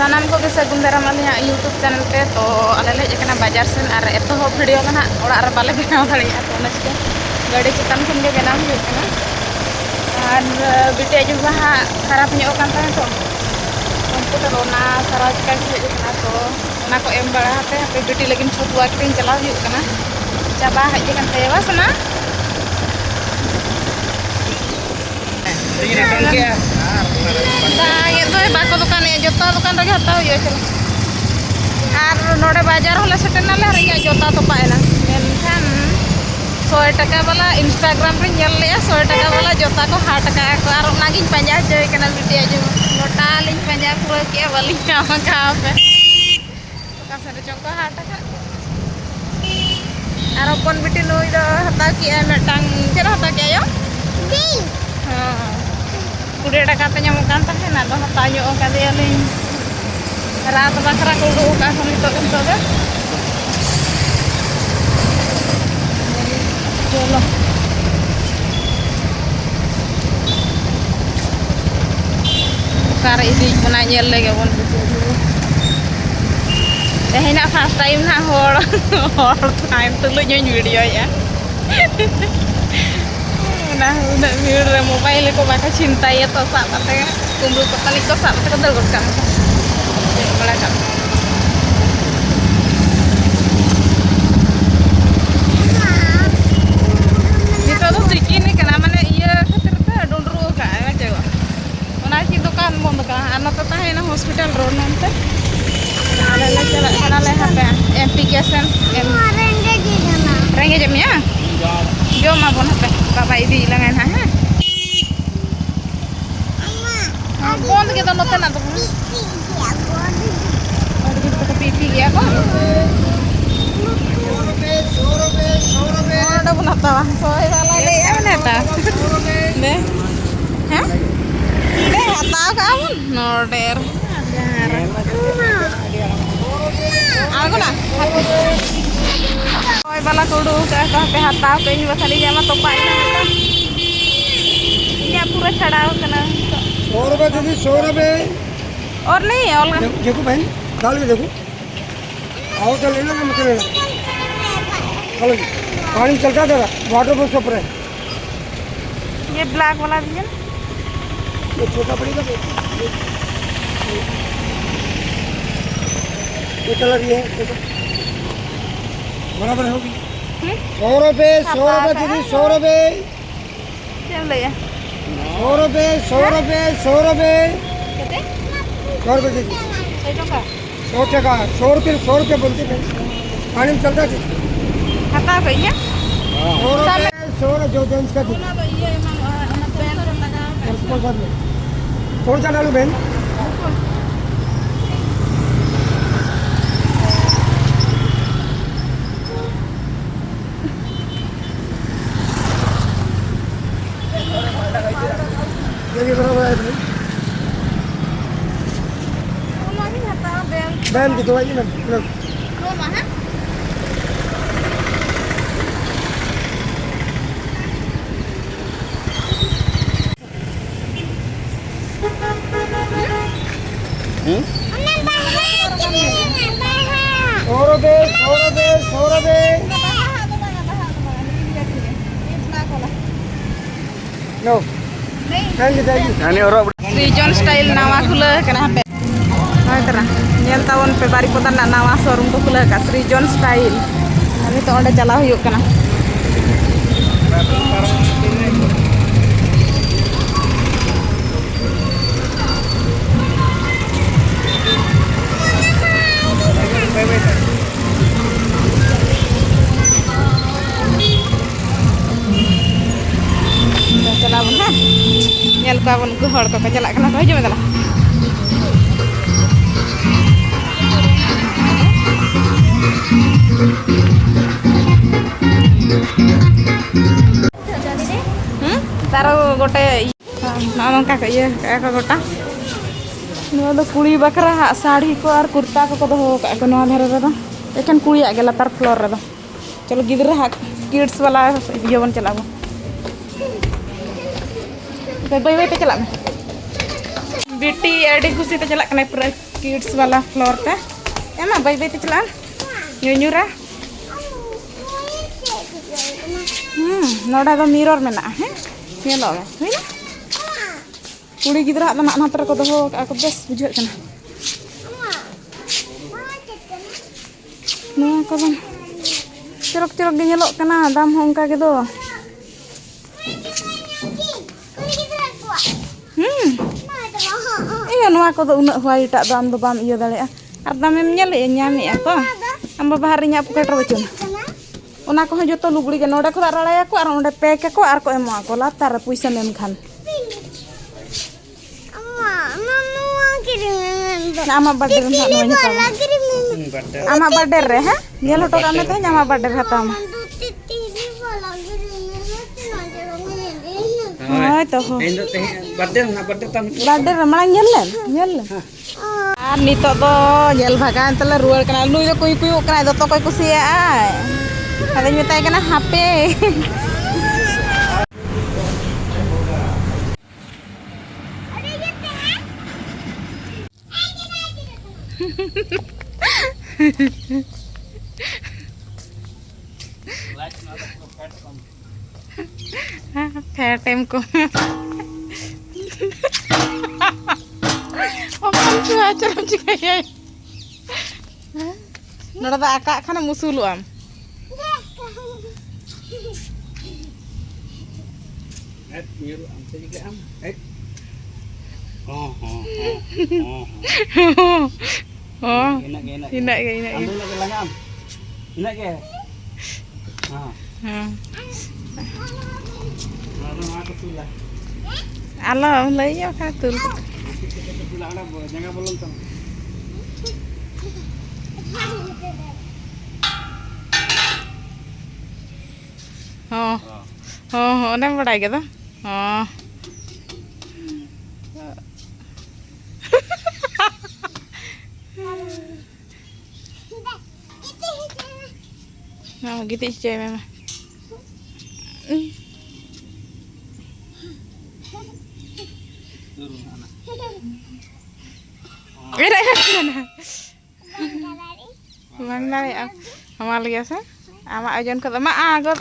सानाम को सगुन दाराम Alia YouTube channel पे तो आले ले हेजना बाजार सेन और एतह भिडियो ना ओड़ा रे बाले बनाव दाड़िया तो चिका गाड़ी चितान खन के बनाव हुई और बिटिया जो वहाँ खराब ᱧᱚᱜ kan tahe तो कंप्यूटर ओना सारा चिका हेजना तो ओना को एम बड़ा हाते हापे बिटी लगिन छतुआ किन चलाव हुई कना चाबा हेज kan tahe wasna ये तो बाको दुकान जोता दुकान रे हता हुई चलो और नोडे बाजार होले सेटना ले रिया जोता तो पाएना मेनखान 100 टका वाला इंस्टाग्राम रे नेल ले 100 टका वाला जोता को 8 टका को और नागिन पंजा जय कना बिटिया जो मोटा लिन पंजा पूरा के वाली का पे का सरे चंको 8 टका और अपन बिटी नोई दो हता की मेटांग चेरा हता के यो दी हां 20 टका ते ᱧᱟᱢᱚᱜ ᱠᱟᱱ ᱛᱟᱦᱮᱱ ᱟᱫᱚ ᱦᱟᱛᱟᱣ ᱧᱚᱜ ᱠᱟᱫᱮᱭᱟᱞᱤᱧ ᱨᱟᱛ ᱵᱟᱠᱷᱨᱟ ᱠᱚ ᱩᱰᱩᱠ ᱟᱠᱟᱫ ᱠᱚ ᱱᱤᱛᱚᱜ ᱫᱚ चलो कार इदी बना ñel lege won tehina first time na hor time tulu ñoñ video ya nah udah video mobile ko baka cinta ya to sa pate kumpul ko tali ko sa pate ko dal kan bala kan itu tuh triki nih kana mane iya khatir ta dondru ka aja ona ki dukan bond ka ana to tahena hospital ro nonte ala la chala kana le hape application renge jamnya जो मा bone पे बाबा इदी long on है हां बंद के तो नते ना तो और भी तो पीपी गया को 100 रुपए ओडा बनाता वा सोए वाला ले आने ता दे हैं दे हताव का मन नोडेर आगो ना ओय वाला कोडू का पे हताव पे ही खाली जामा तो पाइना या पूरा छड़ाव कना 100 रुपए दीदी 100 रुपए और नहीं और देखो बहन डाल के देखो आओ तो ले लो ना मुझे लेना चलो पानी चलता था वाटर प्रूफ कपड़े ये ब्लैक वाला भी है ये छोटा पड़ेगा ये कलर ये बराबर होगी 100 रुपए 100 रुपए दीदी 100 रुपए चल ले 100 रुपए 100 रुपए 100 रुपए कितने 100 रुपए दीदी 100 टका 100 टका 100 रुपए बोलते थे पानी में चलता थी हता भैया 100 रुपए 100 जो जेंट्स का थी ये पेन लगा उसको साथ में कौन सा डालू बहन ये बराबर है भाई नहीं हता बहन की दवाई ना रो मा है नो थैंक यू यानी और श्रीजन स्टाइल नवा खुला कना पे हाय करा नेल तावन पे बारी पता ना नवा शोरूम को खुला का श्रीजन स्टाइल अभी तो ओंडे चला हुई कना चला बन है नेल का बन को हड़ को चला कना को हिजु मेदला तारो गोटे नमका का ये का गोटा नो दो कुड़ी बकरा साड़ी को और कुर्ता को दो का को नो धरे रे एखन कुड़ी आ गेला तार फ्लोर रे चलो गिदरा किड्स वाला ये बन चलाबो बाय बाय पे चला बेटी अड़ी खुशी ते चला कने पूरा किड्स वाला फ्लोर ते एमा बाई बाई ते चला न्यूरा नोड़ा दो मिरर मेना है नेलो हुईना कुड़ी गिदरा द ना नातर को दो को बेस बुझे कना नो को चरक चरक गे नेलो कना दाम हो उनका के दो iya noa ko do una hwai tak dam do bam iya dale ar dam em nyale nyami ko am baba hari nya pukai terwacun ona ko joto luguri ge noda ko ralaya ko ar onde peke ko ar ko emo ko latar puisa mem khan ama birthday na no nya ama birthday re ha yelo to kame te ama birthday hatam Ay, toh. birthday na birthday tam Birthday ramai nyel. Ah, nito do nyel bagan tela ruar kana nu yo kuy kana do to koy kusia ay. Kada nyutai kana HP. Fair time ko. Apaan sih acara juga ya? Nora tak akak kana musulu am. miru am te juga am Oh. enak Enak. ambil lagi langam enak ke lalu aku tulah Alo, lấy nhau kha từ. tulah ada jangan belum tong Nem vào đây kìa đó. Nào, gitu chơi mama. Bang dari amal biasa. Ama ajan kata ma agot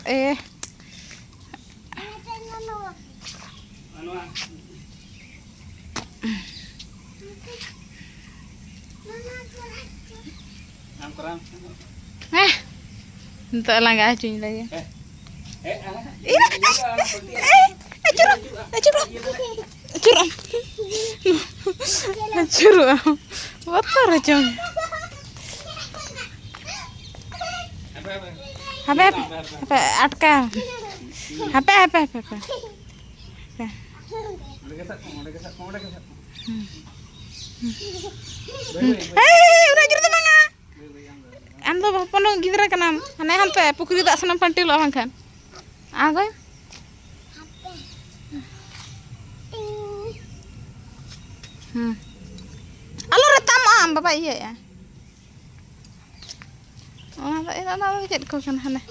Untuk langgar cuy lagi. Curang. Betul racun. Apa? Atka. Apa? Udah jurut mana? Am do bapano gidra kanam hane hanpe pukri dak sanam pantil awang kan agoy alo retam am bapak iya ya tak ina cek ko kan hane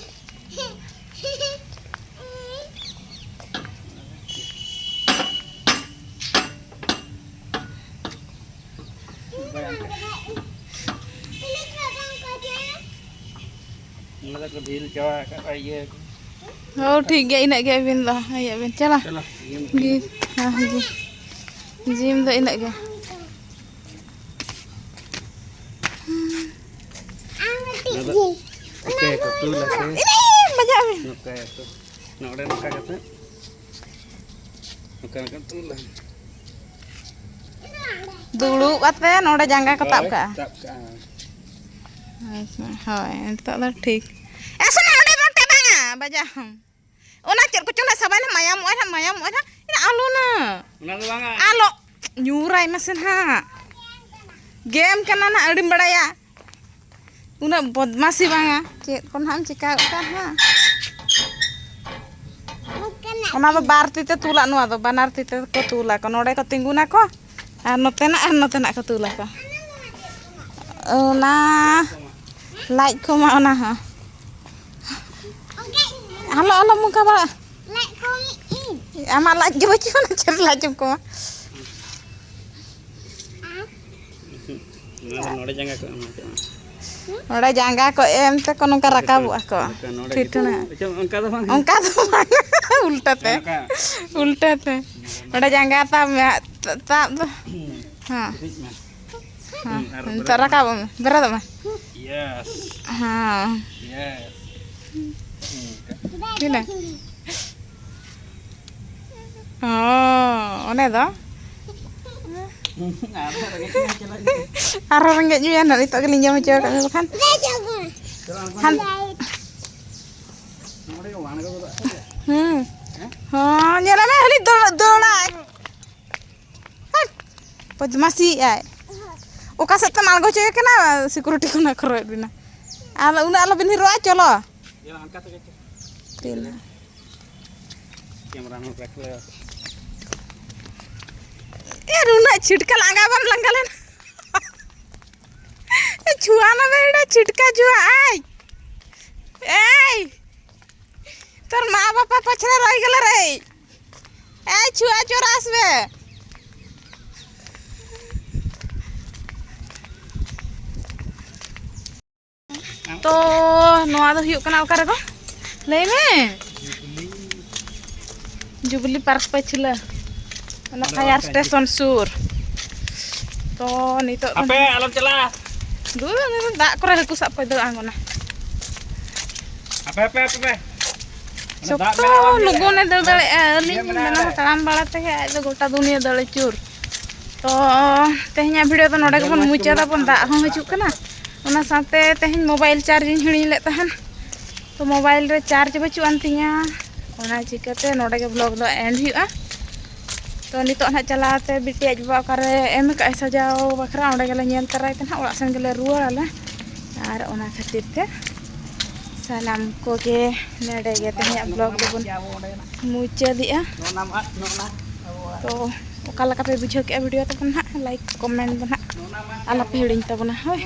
Oh ठीक है इन्हें क्या बिन ला ये बिन चला जी हाँ जी gym तो इन्हें क्या oke betul lah sih ini banyak nih oke itu nore naka kata oke betul lah dulu katanya nore jangka ketap ka Hoi, itu lah ठीक ऐसा ना उन्हें बंटे बांगा बजा उन्हें चल कुछ ना सब ना mayam ini alu na alo nyurai mesin ha game kan na adim badaya una bodmasi banga cek kon ham cika ka ha ona do bar tite tula no ado banar tite ko tula ko node ko tingguna ko ar notena ko tula ko ona like ko ma ona ha halo muka ba like ko ama like jo chona cer like ko नोड़े जंगा को नोड़ा जांगा को M ते को नोका रकाबुआ को ठिठुना उनका तो उनका तो उल्टा ते नोड़ा जांगा ता हाँ हाँ तो रकाब बेरा दो यस हाँ yes Gini. Oh, one do. Arah renggak juga nak itu kelinjau macam kan kan. Han. Oh, nyala meh hari dola. Pas masih ay. Oka satu malgo cewek kena security kena keroy bina. Ala una ala bin hero aja lo. Tina. Camera में रख ले यार उना छिटका लगावन लंगलन ए छुआ ना बेड़ा छिटका छुआ आई ए तोर माँ बापा पछरे रह गेले रे ए छुआ चोरास बे तो नोआ दो हुयुक कना ओकारे को लई में जुबली पार्क पछला फायर स्टेशन सुर तो नितो apa alam celah दू दा करे हकु सब पे दो आंगोना apa सकतो लोगोने दल दले अली मेना ताम बाला ते आज दो गोटा दुनिया दले चूर तो तेहኛ वीडियो तो नोडे को बन मुचादा बन दा हो हजू कना ओना साथे तेहñ मोबाइल चार्जिंग हिणी ले तहन तो मोबाइल रे चार्ज बचु अंतिया ओना चिकते नोडे के ब्लॉग दो एंड हुआ तो नितो ना चलाते बिटी आज बाबा करे एम का सजाओ बखरा ओडे गेले नेल तराय तना ओड़ा सन गेले रुआला आर ओना खातिर ते सलाम को के नेडे गे तेहኛ ब्लॉग दो बन मुचा दिया तो ओका लका पे बुझो के वीडियो तो बन लाइक कमेंट बन आला पे हिडिन तबना होय